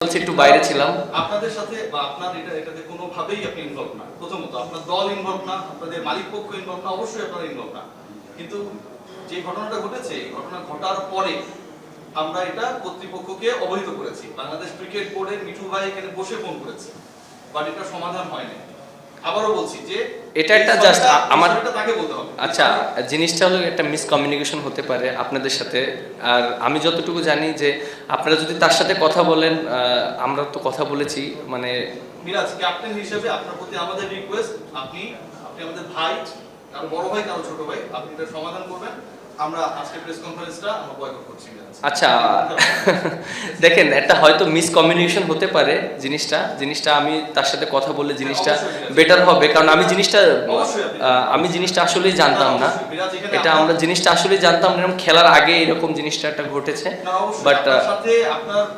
একটু বাইরে ছিলাম। আপনাদের সাথে বা আপনার এটাতে কোনোভাবেই আপনি ইনভলভ না। প্রথমত আপনার দল ইনভলভ না, আপনাদের মালিক পক্ষ ইনভলভ না, অবশ্যই আপনারা ইনভলভ না। কিন্তু যে ঘটনাটা ঘটেছে, এই ঘটনা ঘটার পরে আমরা এটা কর্তৃপক্ষকে অবহিত করেছি। বাংলাদেশ ক্রিকেট বোর্ডের মিঠু ভাই এখানে বসে ফোন করেছে, বাট এটা সমাধান হয়নি। আবারও বলছি যে এটা একটা জাস্ট আমার তাকে বলতে হবে। আচ্ছা, জিনিসটা হলো একটা মিসকমিউনিকেশন হতে পারে আপনাদের সাথে। আর আমি যতটুকু জানি যে আপনারা যদি তার সাথে কথা বলেন, আমরা তো কথা বলেছি। মানে মিরাজ ক্যাপ্টেন হিসেবে আপনার প্রতি আমাদের রিকোয়েস্ট, আপনি আমাদের ভাই, কারো বড় ভাই কারো ছোট ভাই, আপনি এটা সমাধান করবেন। আমরা আজকে প্রেস কনফারেন্সটা আমরা বয়কট করছি। আচ্ছা দেখেন, একটা হয়তো মিসকমিউনিকেশন হতে পারে। জিনিসটা আমি তার সাথে কথা বললে জিনিসটা বেটার হবে, কারণ আমি জিনিসটা আসলেই জানতাম না। এটা আমরা জিনিসটা আসলেই জানতাম না, এরকম খেলার আগে এরকম জিনিসটা একটা ঘটেছে। বাট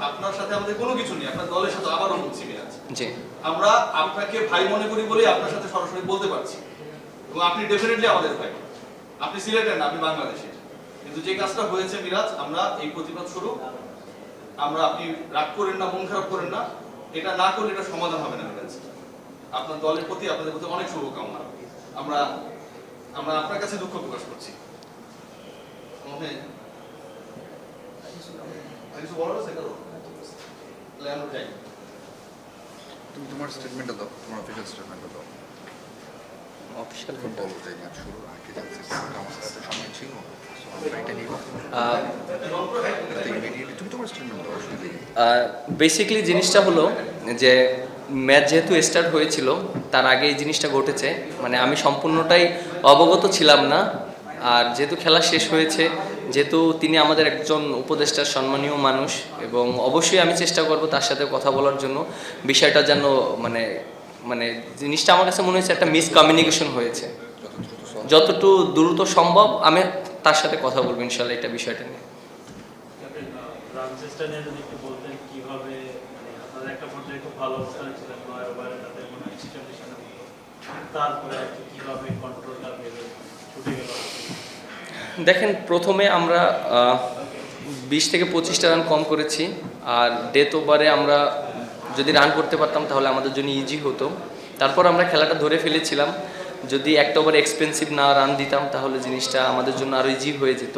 আপনার সাথে আমাদের কোনো কিছু নেই, আপনার দলের সাথে আবারও বলছি মিরাজ, জি আমরা আপনাকে ভাই মনে করি বলেই আপনার সাথে সরাসরি বলতে পারছি, এবং আপনি ডেফিনেটলি আমাদের ভাই। আপনি সিলেটের না, আপনি বাংলাদেশের। কিন্তু যে কাজটা হয়েছে মিরাজ, আমরা এই প্রতিবাদ স্বরূপ আপনি রাগ করেন না, মন খারাপ করেন না, এটা না করলে এটা সমাধান হবে না মিরাজ। আপনার দলের প্রতি, আপনাদের প্রতি অনেক শুভকামনা। আমরা আপনার কাছে দুঃখ প্রকাশ করছি। তুমি তোমার স্টেটমেন্টটা দাও, তোমার অফিশিয়াল স্টেটমেন্টটা দাও। অফিশিয়াল বলো যে ম্যাচ শুরুর আগে জানছি আমার সাথে সময় ছিল, এটা নিয়ে তুমি তোমার স্টেটমেন্ট দাও। বেসিক্যালি জিনিসটা হলো যে ম্যাচ যেহেতু স্টার্ট হয়েছিল, তার আগে এই জিনিসটা ঘটেছে। মানে আমি সম্পূর্ণটাই অবগত ছিলাম না। আর যেহেতু খেলা শেষ হয়েছে, যেহেতু তিনি আমাদের একজন উপদেষ্টার সম্মানীয় মানুষ, এবং অবশ্যই আমি চেষ্টা করব তার সাথে কথা বলার জন্য। বিষয়টা যেন মানে মানে জিনিসটা আমার কাছে মনে হয়েছে একটা মিসকমিউনিকেশন হয়েছে। যতটুকু দ্রুত সম্ভব আমি তার সাথে কথা বলবো ইনশাল্লাহ এটা বিষয়টা নিয়ে। দেখেন, প্রথমে আমরা 20 থেকে 25টা রান কম করেছি। আর ডেথ ওভারে আমরা যদি রান করতে পারতাম তাহলে আমাদের জন্য ইজি হতো। তারপর আমরা খেলাটা ধরে ফেলেছিলাম। যদি একটা ওভার এক্সপেন্সিভ না রান দিতাম তাহলে জিনিসটা আমাদের জন্য আরও ইজি হয়ে যেত।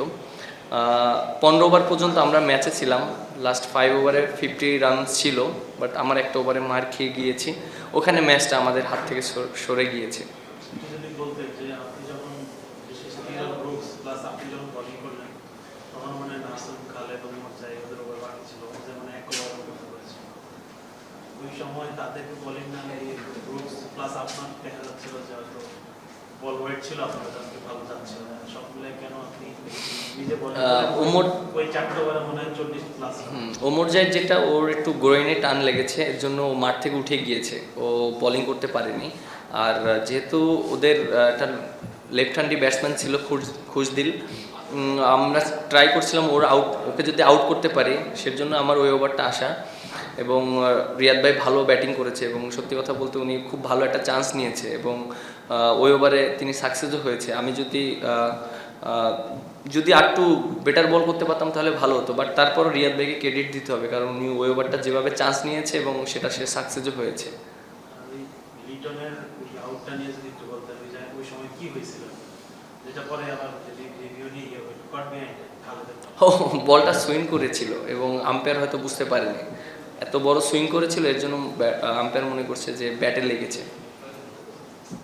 15 ওভার পর্যন্ত আমরা ম্যাচে ছিলাম। লাস্ট 5 ওভারে 50 রান ছিল, বাট আমার একটা ওভারে মার খেয়ে গিয়েছি। ওখানে ম্যাচটা আমাদের হাত থেকে সরে গিয়েছে। ওমর জাহিদ যেটা, ওর একটু গ্রোইনে টান লেগেছে, এর জন্য ও মাঠ থেকে উঠে গিয়েছে, ও বোলিং করতে পারেনি। আর যেহেতু ওদের একটা লেফট হ্যান্ডি ব্যাটসম্যান ছিল খুশদিল, আমরা ট্রাই করছিলাম ওকে যদি আউট করতে পারি, সেজন্য আমার ওই ওভারটা আসা। এবং রিয়াদ ভাই ভালো ব্যাটিং করেছে, এবং সত্যি কথা বলতে উনি খুব ভালো একটা চান্স নিয়েছে, এবং ওই ওভারে তিনি সাকসেসও হয়েছে। আমি যদি আরটু বেটার বল করতে পারতাম তাহলে ভালো হতো, বাট তারপর রিয়াদ ভাইকে ক্রেডিট দিতে হবে, কারণ উনি ওই ওভারটা যেভাবে চান্স নিয়েছে এবং সেটা সে সাকসেসও হয়েছে। বলটা সুইং করেছিল এবং আম্পায়ার হয়তো বুঝতে পারেনি। এত বড় সুইং করেছিল, এর জন্য আম্পায়ার মনে করছে যে ব্যাটে লেগেছে।